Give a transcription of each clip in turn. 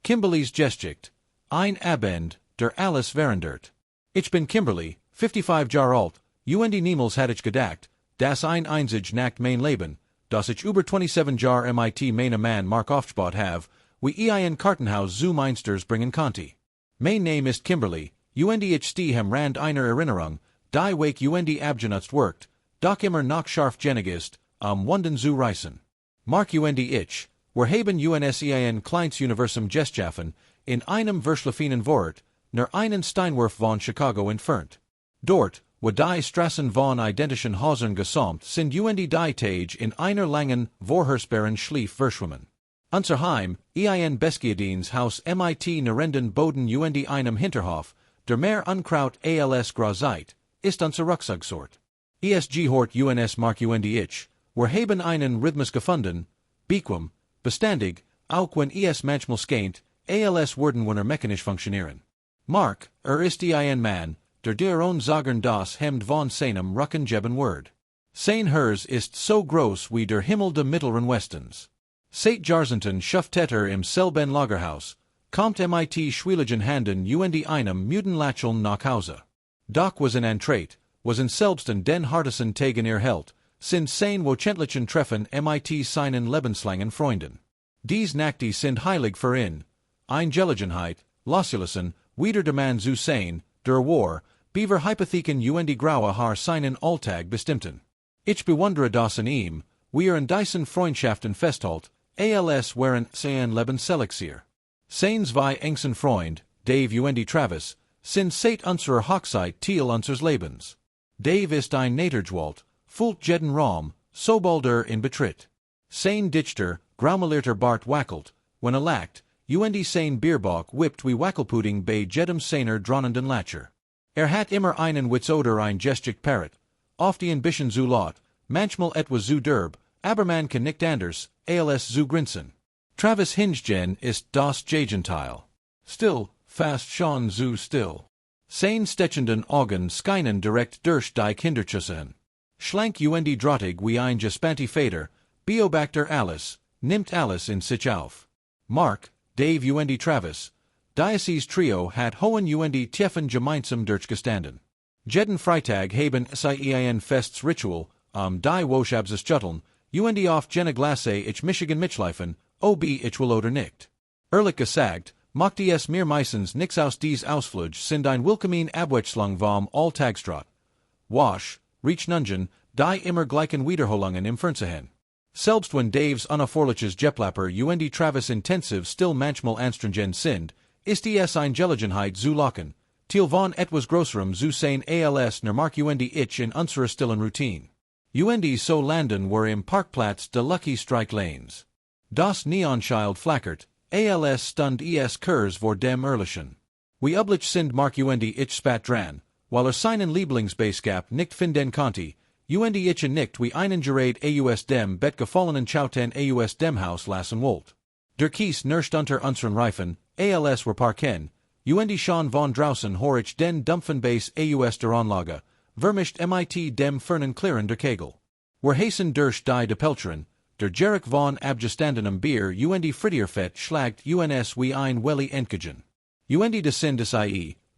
Kimberly's Gesticht, ein Abend, der alles verandert. Ich bin Kimberly, 55 Jahre alt, und niemals hatte ich gedacht, dass ein einzig nach mein Leben, dass ich über 27 Jahre mit meinem Mann Mark aufgebaut have, wie ein Kartenhaus zu Meinsters bringen konnte. Mein Name ist Kimberly, und ich stehe am Rand einer Erinnerung, die Wake und abgenutzt workt, doch immer noch scharf genig ist, Wunden zu reißen. Mark und ich, wir haben uns ein kleines Universum geschaffen, in einem verschlafenen Wort, nur einen Steinwurf von Chicago entfernt. Dort, wo die Straßen von identischen Häusern gesamt sind und die Tage in einer langen, vorhersehbaren Schlief verschwimmen. Unser Heim, ein Beskiediens Haus mit nerenden Boden und einem Hinterhof, der mehr Unkraut als Graseit, ist unser Rucksacksort. ESG Hort uns Mark und ich, wir haben einen Rhythmus gefunden, bequem, beständig, auch wenn es manchmal skeint, als würden wir mechanisch funktionieren. Mark, ist ein Mann, der own sagen das Hemd von seinem Rücken geben wird. Sein Herz ist so groß wie der Himmel de Mittleren Westens. Seit Jahrzehnten schufft im selben Lagerhaus, kommt mit schwierigen Handen und einem müden Lächeln nach Hause. Doch was in Antret, was in selbsten den hartesten Tagen Held, sind sein wöchentlichen Treffen mit seinen lebenslangen Freunden. Dies Nächte sind heilig für ihn, Eingelegenheit, Loslassen, wieder der Mann zu sein, der War, beaver Hypotheken und die graue Haar seinen Alltag bestimmten. Ich bewundere das in ihm, wie in diesen Freundschaften festhält, als wären sein Lebenselixier. Sein zwei engsten Freund, Dave und Travis, sind seit unserer Hochzeit Teil unseres Lebens. Dave ist ein Natergewalt, fühlt jeden Raum, sobald in Betritt. Sein dichter, graumelierter Bart wackelt, wenn lacht, und sein Bierbauch wippt wie Wackelpudding bei jedem seiner dronnenden Lacher. Hat immer einen Witz oder ein Gesticht Parrot, oft ein bisschen zu laut, manchmal etwas zu derb, aber man kann nicht anders, als zu grinsen. Travis Hingegen ist das Gegenteil. Still, fast schon zu still. Sein stechenden Augen scheinen direkt durch die Kinderschüsseln. Schlank und drahtig wie ein gespannte Feder, beobachtet alles, nimmt alles in sich auf. Mark, Dave und Travis, dieses Trio hat hohen und tiefen gemeinsam durchgestanden. Jeden Freitag haben sie ein Fests Ritual, die Woschabses Jutteln, und auf jene Glasse ich Michigan mitschleifen, ob ich will oder nicht. Ehrlich gesagt, macht es mir meistens nix aus dies Ausflug sind ein willkommen Abwechslung vom Alltagstrott. Wasch, Reach Nungen, die immer gleichen Wiederholungen im Fernsehen. Selbst wenn Daves unerforderliches Geplapper und Travis intensiv still manchmal anstrengen sind, ist es Eingelegenheit zu lachen, til von etwas größerem zu sein als nur Mark und ich in unserer stillen Routine. Und so landen wir im Parkplatz de Lucky Strike Lanes. Das Neonschild flackert, als stund es Kurs vor dem Ehrlichen. Wie üblich sind Mark und ich spat dran, weil seinen Lieblingsbasegap nicht finden konnte, und ich nicht wie einen Gerät aus dem Bett gefallenen Chauten aus dem Haus lassen wollt. Der Kies nirscht unter unseren Reifen, als wir parken, und schon von draußen hör ich den dumpfen Bass aus der Anlage, vermischt mit dem fernen Klirren der Kegel. Wir hasten durch die Depelcheren, der Jerek von abgestandenem Bier und Frittierfett schlagt uns wie ein Weile entgegen. Und de sind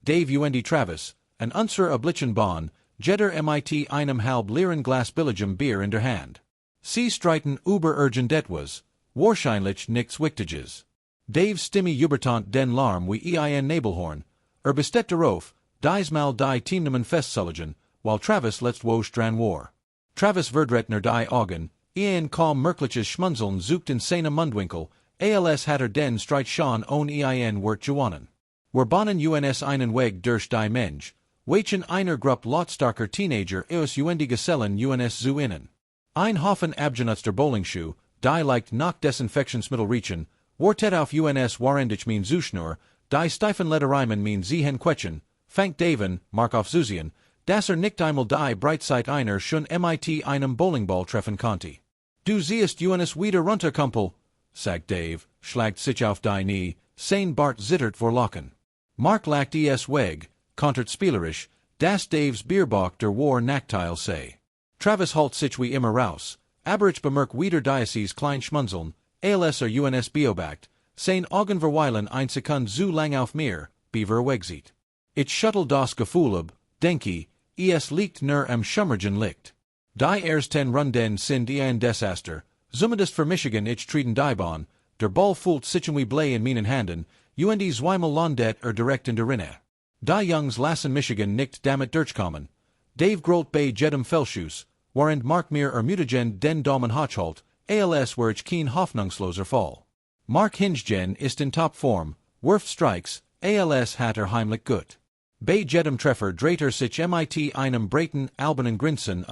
Dave und Travis, an unserer oblichen Bahn, jeder mit einem halb leeren Glas billigem Bier in der Hand. Sie streiten über etwas, wahrscheinlich nichts Wichtiges. Dave Stimme übertant den Larm wie ein Nebelhorn, bestet darauf, diesmal die Teamnamen festzulegen, weil Travis letzt wosch dran war. Travis verdreht die Augen, ein kaum merkliches Schmunzeln sucht in seinem Mundwinkel, als hat den Streit schon on ein Wort gewonnen. Wir bahnen uns einen Weg durch die Mensch, welchen einer Gruppe lautstarker Teenager aus und Gesellen uns zu innen. Ein Haufen abgenutzter Bowlingschuh, die leicht nach Desinfektionsmittel riechen, wartet auf uns warendig mein Zuschnur, die steifen Lederreimen mein Ziehen quetschen, fangt Daven, Mark auf Zusien, dass nicht einmal die Breitzeit einer schon mit einem Bowlingball treffen konnte. Du siehst uns wieder runterkumpel, sagt Dave, schlagt sich auf die Knie, sein Bart zittert vor Lachen. Mark lacht es weg, kontert spielerisch, dass Daves Bierbauch der War Nachteil sei. Travis halt sich wie immer raus, aber ich bemerk wieder dieses klein Schmunzeln, als uns beobacht, sein Augen verweilen ein Sekund zu lang auf mir, beaver wegziet. Ich shuttle das Gefühlub, denke, es liegt nur am Schummergen licht. Die ersten Runden sind ein Desaster, zumindest für Michigan ich treten die Bahn, der Ball fühlt sich wie Blei in meinen Handen, und zweimal landet direkt in der Rinne. Die Jungs lassen Michigan nicht damit durchkommen. Dave Grolt bei jedem Fellschuss, während Mark mir Mutagen den Daumen hochholt, als wär ich kein hoffnungsloser Fall. Mark Hingegen ist in Topform, wirft Strikes, als hat heimlich gut. Bei jedem Treffer dreht sich mit einem breiten, albernen Grinsen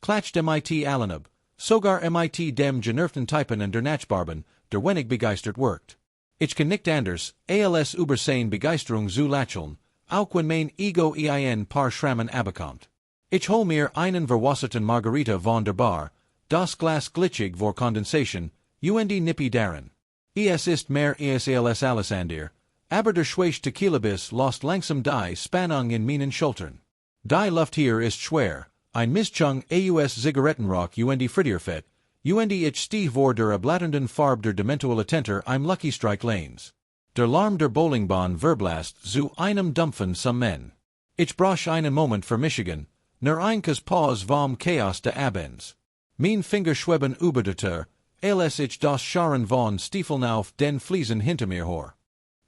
klatscht mit allenab, sogar mit dem genervten Typen in der Nachbarben, der wenig begeistert wirkt. Ich kann nicht anders, als über sein Begeisterung zu lächeln, auch wenn mein Ego ein paar Schrammen abbekommt. Ich hol mir einen verwasserten Margarita von der Bar, das Glas glitschig vor Kondensation, und nippi darin. Es ist mehr als alles andere, aber der schwäche Tequila-Biss lost langsam die Spannung in meinen Schultern. Die Luft hier ist schwer, ein Mischung aus Zigarettenrauch und Frittierfett, und ich stehe vor der ablatternden Farbe der dementuelle Tenter im Lucky Strike Lanes. Der Lärm der Bowlingbahn verblasst zu einem dumpfen Summen. Ich brauch einen Moment für Michigan, nur einkes Pause vom Chaos de Abends. Mein Finger schweben über der Tür, als ich das Scharen von Stiefeln auf den Fliesen hinter mir hör.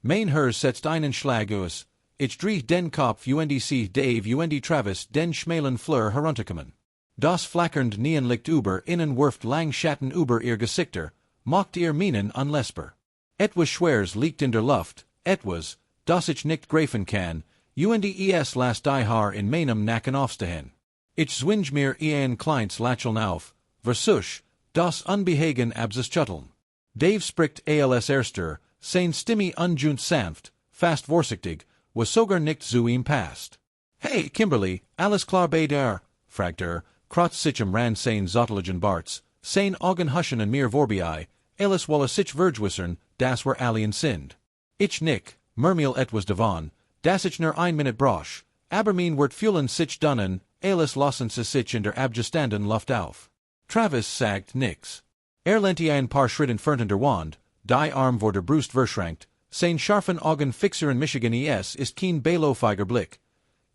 Mein Herz setzt einen Schlag aus, ich dreh den Kopf und sehe Dave und Travis den schmalen Fleur herunterkommen. Das flackernd Neonlicht über innen wirft lang Schatten über ihr Gesichter, macht ihr Mienen unlesbar. Etwas Schweres liegt in der Luft, etwas, das ich nicht greifen kann, und es lasst die Haar in meinem Nacken aufstehen. Ich zwinge mir ein kleines Lächeln auf, versuch, das Unbehagen abzuschütteln. Dave spricht als erster, sein Stimme unjunt sanft, fast vorsichtig, was sogar nicht zu ihm passt. Hey, Kimberly, alles klar bei dir, fragt krotzt sich ran sein zotteligen Barts, sein Augen huschen an mir vorbei, alles wolle sich vergewissern, das wir alien sind. Ich nick, murmel etwas davon, das ich nur ein Minute brauch, aber mein wird fühlen sich dunnen, alles lassen sie sich in der abgestanden Luft auf. Travis sagt nix. Lenti ein paar Schritt entfernt in der Wand, die Arm vor der Brust verschränkt, sein scharfen Augen fixer in Michigan ist kein Belo-feiger Blick.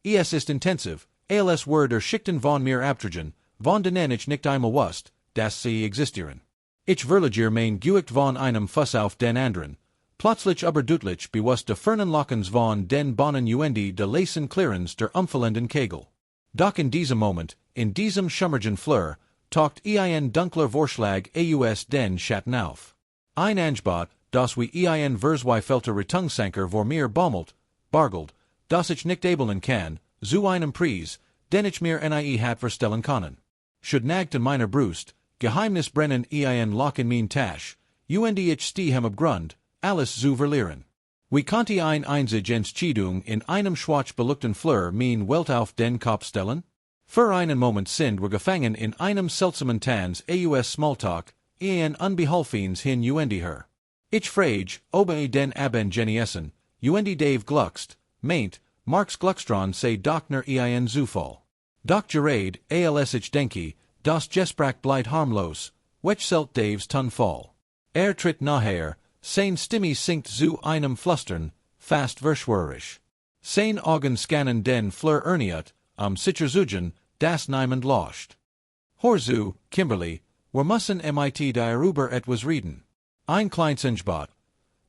Ist intensiv, als wär der Schichten von mir abtragen, von denen ich nicht einmal wusst, dass sie existieren. Ich verliere mein Gewicht von einem Fuss auf den anderen, plötzlich aber deutlich bewusst der fernen Lockens von den Bohnen und de leisen Klirrens der umfallenden Kegel. Doch in diesem Moment, in diesem schummergen Fleur, taucht ein dunkler Vorschlag aus den Schatten auf. Ein Angebot, das wie ein Verzweifelter Retungsanker vor mir baumelt, bargelt, das ich nicht abeln kann, zu einem Preis, den ich mir hat verstellen können. Should nagt in meiner Brust, Geheimnis brennen ein Loch in mein Tasch, und ich stehe am Grund, alles zu verlieren. Wie konnte ein einzig Entscheidung in einem schwarz beluchten Fleur mein Welt auf den Kopf stellen? Für einen Moment sind wir gefangen in einem seltsamen Tanz aus Smalltalk, ein unbeholfens hin und her. Ich frage, ob den Abend genießen, und Dave gluckst, meint, Marks Gluckstron sei doch nur ein Zufall. Doch gerade, als ich denke, das Gespräch bleibt harmlos, wechselt Daves Tonfall. Tritt nachher, sein Stimme sinkt zu einem Flüstern, fast verschwörerisch. Sein Augen scannen den Fleur erniet, sicher zugen, das niemand lauscht. Hör zu, Kimberly, wir müssen mit darüber etwas reden. Ein kleines Angebot.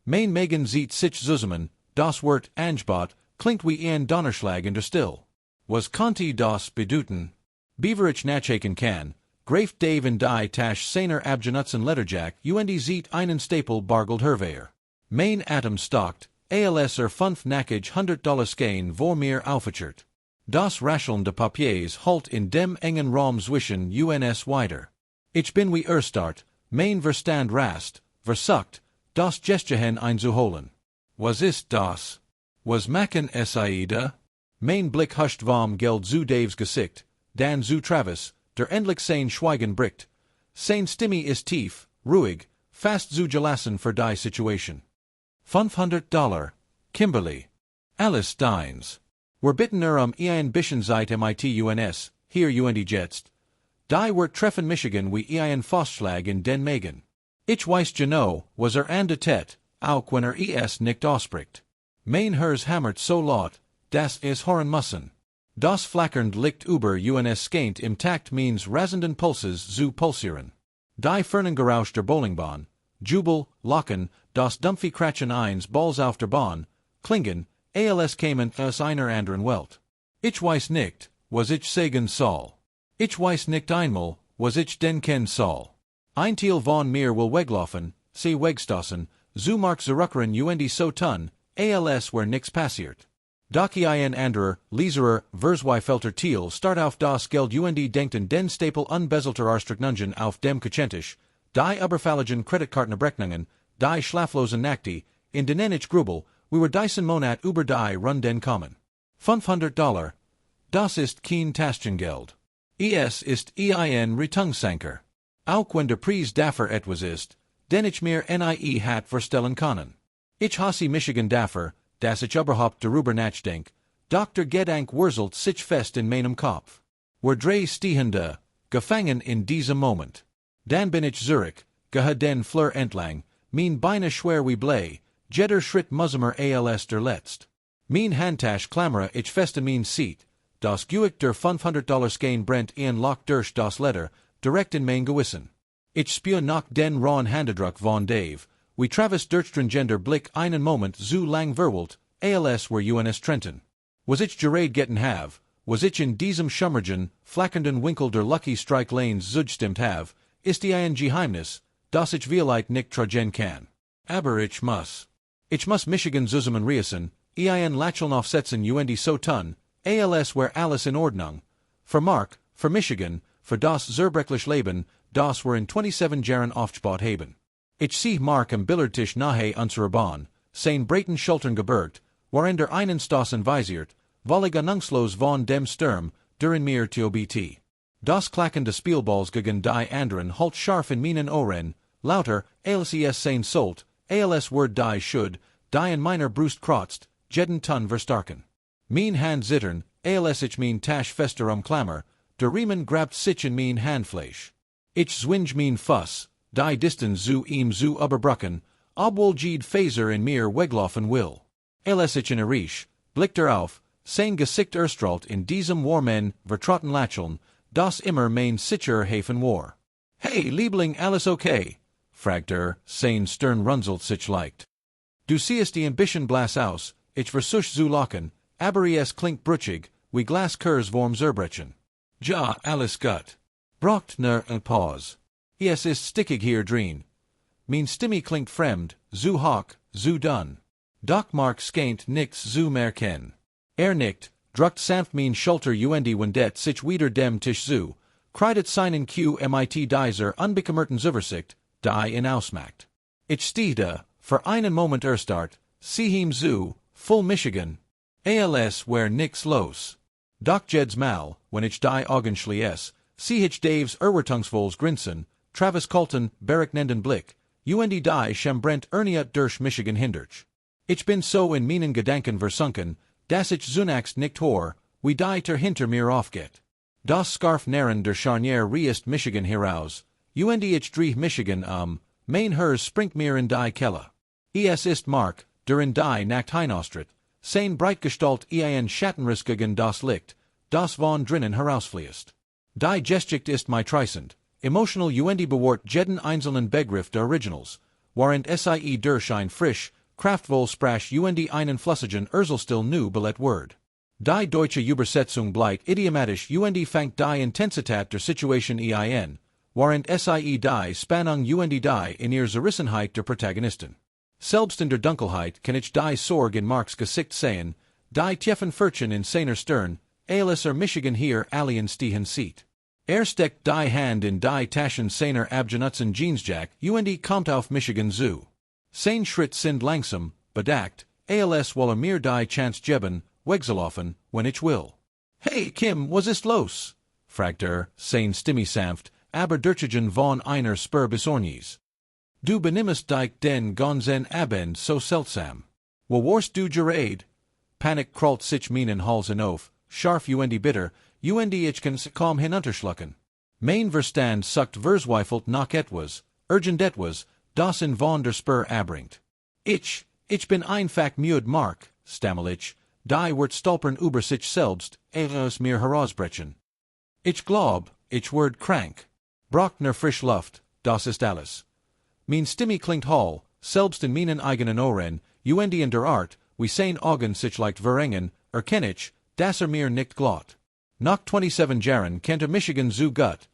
Mein Megan sieht sich zusammen, das Wort Angebot klingt wie ein Donnerschlag in der Still. Was konnte das bedeuten? Beaver ich nachhaken kann, greift Dave in die Tasch seiner abgenutzten Letterjack und sieht einen Stapel bargeld herwehr. Mein Atem stockt, als fünf nackig $100 Skein vor mir aufgechert. Das Rascheln de Papiers halt in dem engen Raum zwischen uns weiter. Ich bin wie erstarrt, mein Verstand rast, versucht, das Gestehen einzuholen. Was ist das? Was machen es Aida? Mein Blick huscht vom Geld zu Daves Gesicht, dann zu Travis, der endlich sein Schweigen bricht. Sein Stimme ist tief, ruhig, fast zu gelassen für die Situation. $500, Kimberly. Alles deins. Wir bitten ein bisschen Zeit mit uns, hier und jetzt. Die wir treffen Michigan wie ein Vorschlag in den Megen. Ich weiß genau, was an der Tet, auch wenn es nicht ausspricht. Mein Herz hammert so laut, das is hören müssen. Das flackernd Licht über uns Skeint im Takt means rasenden Pulses zu pulsieren. Die fernen Geräusch der Bowlingbahn, Jubel, Lachen, das dumpfe Kratchen eins Balls auf der Bahn, klingen, als kämen aus einer anderen Welt. Ich weiß nicht, was ich sagen soll. Ich weiß nicht einmal, was ich denken soll. Ein Teil von mir will weglaufen, sie wegstossen, zu Mark zurückeren so tun, als wär nix passiert. Doch ein anderer, leiserer, verzweifelter Teil start auf das Geld denken den Stapel unbezelter Arstruknungen auf dem Kachentisch, die überfalligen Kreditkartenabrechnungen, die schlaflosen Nächte, in denen ich grubel, we were diesen Monat über die Runden kommen. $500, das ist kein Taschengeld. Es ist ein Rettungsanker. Auch wenn der Preis dafür etwas ist, den ich mir nie hat verstellen können. Ich hasse Michigan dafür, dass ich überhaupt darüber nachdenk, doch der Gedanke wurzelt sich fest in meinem Kopf. Wir drei stehen da, gefangen in diesem Moment. Dann bin ich Zurich, gehe den Flur entlang, mein Beine schwer wie Blei, jeder Schritt musmer als der letzt. Mein Handtasch klammere ich fest in mein Seat, das Gewicht der $500 Skein brennt in Loch durch das Leder, direkt in mein Gewissen. Ich spür nach den rauen Händedruck von Dave, wie Travis durchstringender Blick einen Moment zu lang verwult, als were uns Trenton. Was ich gerade getten have, was ich in diesem schummergen, flackernden Winkel der Lucky Strike Lanes zugestimmt have, ist ein Geheimnis, das ich vielleicht nicht tragen kann. Aber ich muss. Ich muss Michigan zusammen reissen, ein Lacheln aufsetzen so tun, als wär alles in Ordnung. Für Mark, für Michigan, für das zerbrechlich Leben, das wir in 27 Jahren aufgebaut haben. Ich sehe Mark am Billardtisch nahe unserer Bahn, sein breiten Schultern gebeugt, worin der einen Stossen visiert, weil ahnungslos von dem Sturm, durin mir tobt. Das Klacken des Spielballs gegen die anderen halt scharf in meinen Ohren, lauter, als es sein sollt, als word die should, die in meiner Brust kratzt, jeden Ton verstarken. Mein Hand zittern, als ich mein Tasch fester umklammer, der Riemen grabt sich in mein Handfleisch. Ich zwinge mein Fuss, die Distanz zu ihm zu überbrücken, obwohl jede Faser in mir weglaufen will. Als ich in Erisch, blickt auf, sein Gesicht erstrahlt in diesem warmen, vertrauten Lächeln, das immer mein sicher Hafen war. Hey, Liebling, alles okay? Fragt sein Stern runzelt sich leicht. Du siehst die Ambition blass aus, ich versuch zu lachen, aber es klingt brüchig, wie Glaskurs vorm zerbrechen. Ja, alles gut. Braucht nur ein Pause. Es ist stickig hier drin. Mein Stimme klingt fremd, zu hoch, zu dun. Doch Mark skeint nichts zu merken. Nickt, druckt sanft mein Schulter wendet sich wieder dem Tisch zu, kreidet seinen Qmit dieser unbekümmerten Zuversicht, die ihn ausmacht. Ich stehe da, für einen Moment erstarrt, sieh ihm zu, full Michigan. Als wär nix los. Doch jed's Mal, wenn ich die Augen schließ, sieh ich Daves Erwartungsvolles Grinsen, Travis Colton berechnenden Blick, die Schembrent Erniat durch Michigan hindert. Ich bin so in meinen Gedanken versunken, dass ich zunächst nicht hör, wie die hinter mir aufgeht. Das Scarf Naren der Charnier reißt Michigan heraus, ich dreh Michigan mein Herz springt mir in die Kelle. Es ist Mark, der in die Nacht hinaustritt, sein Breitgestalt ein Schattenriss gegen das Licht, das von drinnen herausfließt. Die Geschicht ist my treisend, emotional bewahrt jeden einzelnen Begriff der Originals, während sie durch ein frisch, kraftvoll Sprache einen flüssigen Urselstill nu Billett Word. Die deutsche Übersetzung bleibt idiomatisch fängt die Intensität der Situation während sie die Spannung die in ihrer Zerrissenheit der Protagonisten. Selbst in der Dunkelheit kann ich die Sorge in Marks Gesicht sehen, die tiefen Furchen in seiner Stirn, als Michigan hier alien stehen sieht. Steckt die Hand in die Taschen seiner abgenutzten Jeansjack kommt auf Michigan zu. Sein Schritt sind langsam, bedeckt, als wolle mir die Chance geben, wegzulaufen, wenn ich will. Hey Kim, was ist los? Fragt sein Stimme sanft, aber durchgehen von einer Spur besorgnis. Du benimmst dich den ganzen Abend so seltsam. Wo warst du gerade? Panik krallt sich meinen Hals auf, scharf bitter, ich kann kaum hinunterschlucken. Mein Verstand suckt verzweifelt nach etwas, urgent etwas, das in von der Spur abbringt. Ich bin einfach müde Mark, stammel ich, die wird stolpern über sich selbst, aus mir herausbrechen. Ich glaub, ich werd krank. Braucht ner frisch Luft, das ist alles. Min Stimme klingt hall, selbst in meinen eigenen Ohren, in der Art, wie sein Augen sich leicht verengen, erkenn ich, dass mir nicht glot. Nach 27 Jahren kennt Michigan zu gut,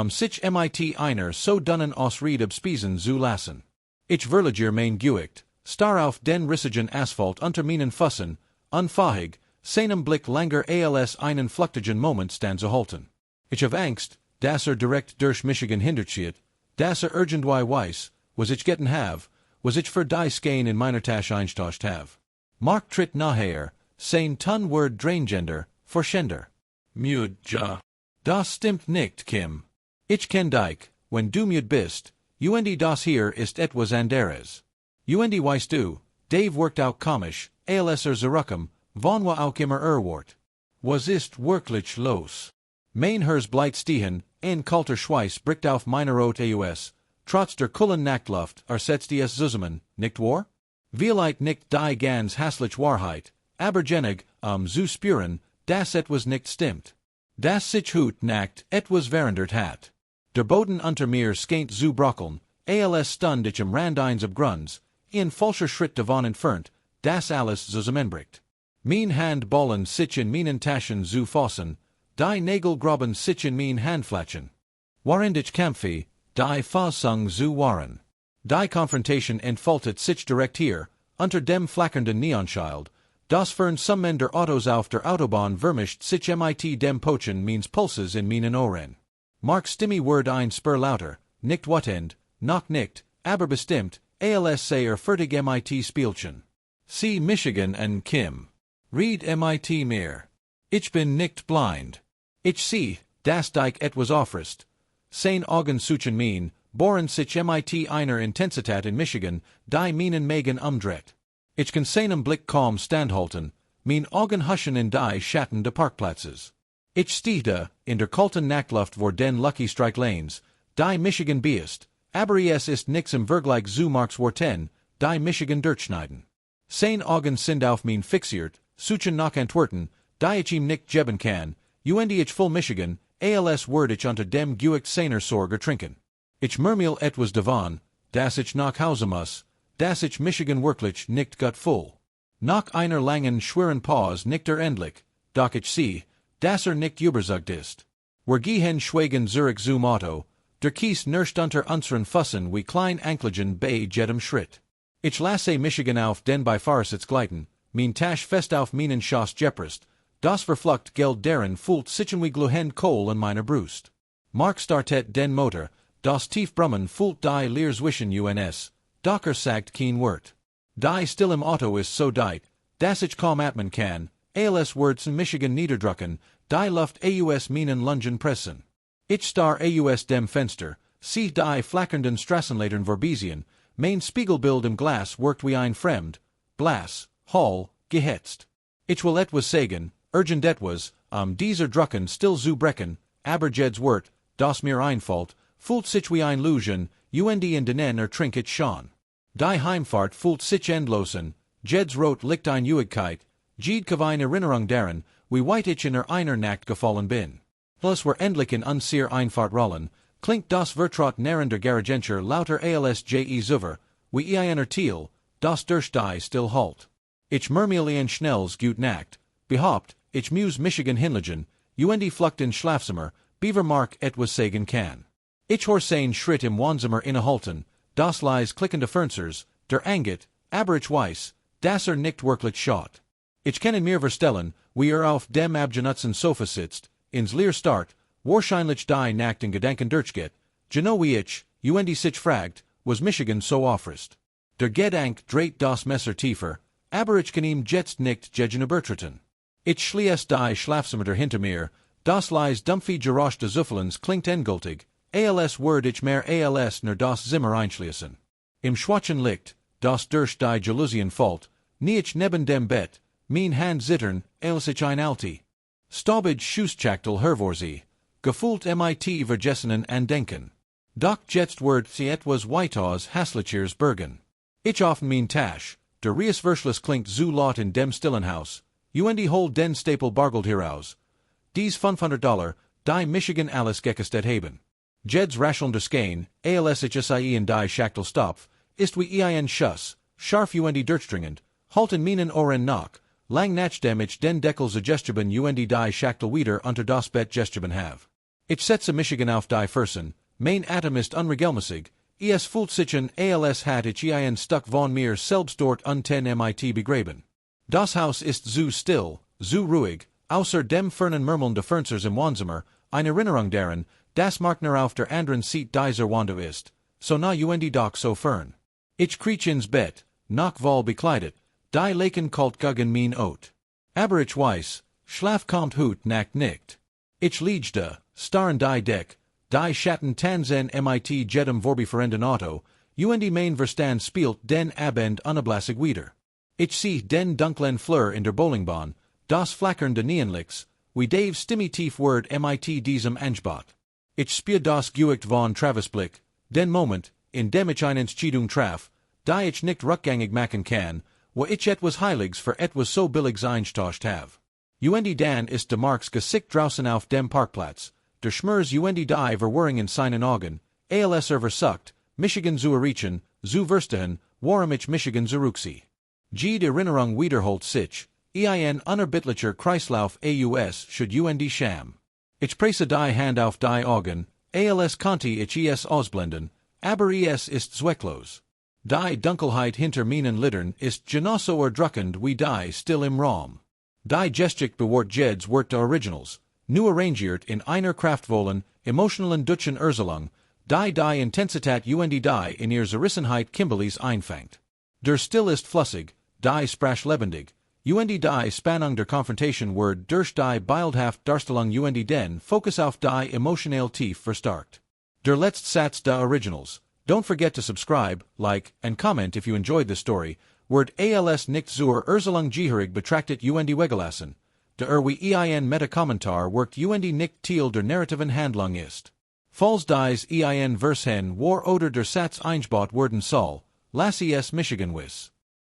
sich mit einer so dunnen Ausrede abspiesen zu lassen. Ich verliger mein Gewicht, starr auf den rissigen Asphalt unter meinen Füßen, unfähig, seinem Blick langer als einen flüchtigen Moment standzuhalten. Ich hab Angst, dass direkt durch Michigan hindert, dass irgendwei weiß, was ich getten have, was ich für die Skein in meiner Tasche einstauscht have. Mark tritt nachher, sein Ton word Draingender, verschender. Müd ja. Das stimmt nicht, Kim. Ich kenn dich, wenn du müd bist, das hier ist etwas anderes. Weißt du, Dave worked out komisch, als zurückkam, wann auch immer wort. Was ist wirklich los? Mein Hers bleit stehen, ein kalter Schweiß bricht auf meiner Rot aus, trotz der kullen Nachtluft setzt es zusammen, nicht wahr? Vielleicht nicht die ganz hässliche Wahrheit, aber genig, zu spüren, dass etwas nicht stimmt. Das sich hut nackt etwas verändert hat. Der Boden unter mir scheint zu brockeln, als stund ich am Rand eines Abgrunds, in falscher Schritt davon entfernt, das alles zusammenbricht. Mein Hand ballen sich in meinen Taschen zu fassen, die Nägel graben sich in mein Handflächen. Während ich kämpfe, die Fassung zu wahren. Die Konfrontation entfaltet sich direkt hier, unter dem flackernden Neonschild, das fern some der Autos auf der Autobahn vermischt sich mit dem Pochen means Pulses in meinen Ohren. Mark Stimme word ein Spur lauter, nicht wotend, noch nicht, aber bestimmt, als sehr fertig mit spielten. See Michigan and Kim. Read mit mehr. Ich bin nicht blind. Ich sehe, dass dich etwas offrest. Sein Augen suchen mein, bohren sich mit einer Intensität in Michigan, die meinen Magen umdreht. Ich kann seinem Blick kaum standhalten, mein Augen huschen in die Schatten der Parkplatzes. Ich stehe da, in der kalten Nachtluft vor den Lucky Strike Lanes, die Michigan beest, aber es ist nix im Vergleich zu Marks Worten, die Michigan durchschneiden. Sein Augen sind auf mein fixiert, suchen nach Antworten, die ich ihm nicht geben kann, ich voll Michigan, als word ich unter dem Gewicht seiner Sorge trinken. Ich murmel etwas davon, dass ich nach Hause muss, dass ich Michigan wirklich nicht gut voll. Nach einer langen, schweren Pause nickt endlich, doch ich sehe, dass nicht überzeugt ist. Wir gehen schweigen Zurich zum Auto, der Kies nirscht unter unseren Füssen wie klein Ankligen bei jedem Schritt. Ich lasse Michigan auf den Beifahrersitz gleiten, mein Tasch fest auf meinen Schoß gepresst, das verflucht Geld deren fühlt sich wie gluhend Kohl in meiner Brust. Mark startet den Motor, das tief Brummen fühlt die Leer zwischen uns, doch sagt kein Wort. Die still im Auto ist so dicht, dass ich kaum atmen kann, als words in Michigan niederdrücken, die Luft aus meinen Lungen pressen. Ich starr aus dem Fenster, sehe die flackernden Straßenlaternen vorbeisehen, mein Spiegelbild im Glas wirkt wie ein Fremd, blass, hall, gehetzt. Ich will etwas sagen, urgent etwas, dieser Drucken still zu brechen, aber jeds Wort, das mir einfällt, fühlt sich wie ein Lusion, in denen trinket schon. Die Heimfahrt fühlt sich endlosen, jeds Rot liegt ein Juigkeit, jed keine Erinnerung daran, wie weit ich in einer Nacht gefallen bin. Plus wir endlich in unserer Einfahrt rollen, klingt das Vertrot narrender Garagentur lauter alsje zuver, wie einer Thiel, das durch die still halt. Ich murmel in Schnells gut Nacht, behaupt, ich muss Michigan hinlegen, flucht in Schlafzimmer, beaver Mark etwas sagen kann. Ich hör sein Schritt im Wohnzimmer innehalten, das leise klickende Fernseher, der Anget, aber ich weiß, dass nicht wirklich schaut. Ich kann mir verstellen, wie auf dem abgenutzten Sofa sitzt, ins Leer start, wahrscheinlich die Nacht in Gedanken durchgeht, wie ich, sich fragt, was Michigan so offrest. Der Gedank dreht das Messer tiefer, aber ich kann ihm jetzt nicht gegenübertreten. Ich schließe die Schlafzimmer hinter mir, das leise dumpfe Geräusch des Zufflens klingt endgültig, als word ich mehr als nur das Zimmer einschließen. Im schwachen Licht, das durch die Jalousien fällt, ich neben dem Bett, mein Hand zittern, als ich einhalte. Staubig Schussschachtel hervorzie, gefühlt mit vergessenen Andenken. Doch jetzt word sie etwas weitaus hässlichers bergen. Ich offen mein Tasch, der Reus Verschluss klingt zu laut in dem stillen Haus, und hold den Stapel bargeld heraus. Dies $500, die Michigan alles gekostet haben. Jeds rascheln der Skane, als HSIE in die Schachtel Stopf, ist wie ein Schuss, scharf und durchdringend, halt in meinen Ohren nach, lang nach dem ich den Deckel zugestreben und die Schachtel wieder unter das Bett gestreben have. Ich setze Michigan auf die Fersen, mein Atom ist unregelmäßig, es fühlt sich als hat ich ein Stück von mir selbst dort unten mit begraben. Das Haus ist so still, so ruhig, außer dem fernen Murmeln der Fernseher im Wohnzimmer, eine Erinnerung daran, das Markner auf der anderen Seite dieser Wand ist, so nah und doch so fern. Ich kriech ins Bett, nach Wahl bekleidet, die Laken kalt gegen mein Ot. Aber ich weiß, Schlaf kommt hut nach nicht. Ich liege da, starren die Deck, die Schatten tanzen mit jedem vorbeferenden Auto, und mein Verstand spielt den Abend unablassig wieder. Ich sehe den dunklen Fleur in der Bowlingbahn, das Flackern der Neonlichts, wie Dave Stimmy tief word mit diesem Angebot. Ich spür das Gewicht von Travis Blick, den Moment, in dem ich eine Entscheidung traf, die ich nicht rückgängig machen kann, wo ich etwas Heiliges für etwas so Billiges eingetauscht have. Und dann ist de Marks Gesicht draußen auf dem Parkplatz, der Schmers und die Verwirrung in seinen Augen, als versucht, Michigan zu erreichen, zu verstehen, warum ich Michigan zurückziehe. Die Erinnerung wiederholt sich, ein unerbittlicher Kreislauf aus should und Scham. Ich presse die Hand auf die Augen, als konnte ich es ausblenden, aber es ist zwecklos. Die Dunkelheit hinter meinen Lidern ist genauso erdrückend wie die still im Raum. Die Gestik bewort Jeds Work der Originals, nu arrangiert in einer kraftvollen, emotionalen Dutchen Erzählung, die Intensität und die in ihr Zerrissenheit Kimberlys einfängt. Der Still ist flüssig, die Sprache lebendig, und die Spannung der Konfrontation wird durch die bildhaft Darstellung und den Fokus auf die emotional tief verstärkt. Der letzte Satz der Originals. Don't forget to subscribe, like, and comment if you enjoyed this story, wird als nicht zur Erzählung gehörig betrachtet und wegelassen. Der wie ein Meta-Kommentar wirkt und nicht Teil der narrativen Handlung ist. Falls dies ein Vers hin war oder der Satz eingebaut werden soll, lass es Michigan wiss.